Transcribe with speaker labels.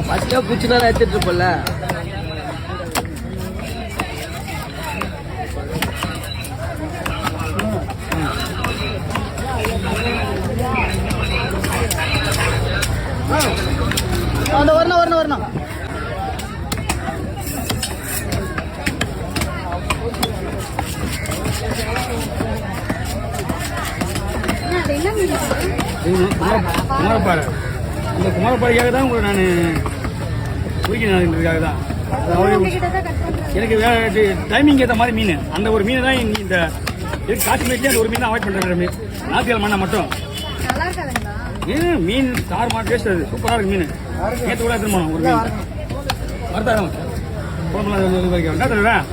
Speaker 1: ஃபர்ஸ்டே பூச்சினா எடுத்துட்டு இருப்பல.
Speaker 2: அந்த வரணும்
Speaker 3: குமாரப்பாறை. இந்த குமாரப்பாறைக்காக தான் உங்களை நான் குறிக்கிறதுக்காக தான். எனக்கு டைமிங் ஏற்ற மாதிரி மீன், அந்த ஒரு மீன் தான் இந்த காட்டு மீட்லேயே அந்த ஒரு மீன் தான் அவாய்ட் பண்ணுறேன். ஞாயிற்றுக்கிழமை மட்டும் மீன் காரமாக டேஸ்ட், அது சூப்பராக இருக்கு மீன். நேற்று கூட எடுத்துன்னு போனோம் ஒரு மீன். வருதாரம் குழம்புலாம் என்ன தருவேன்.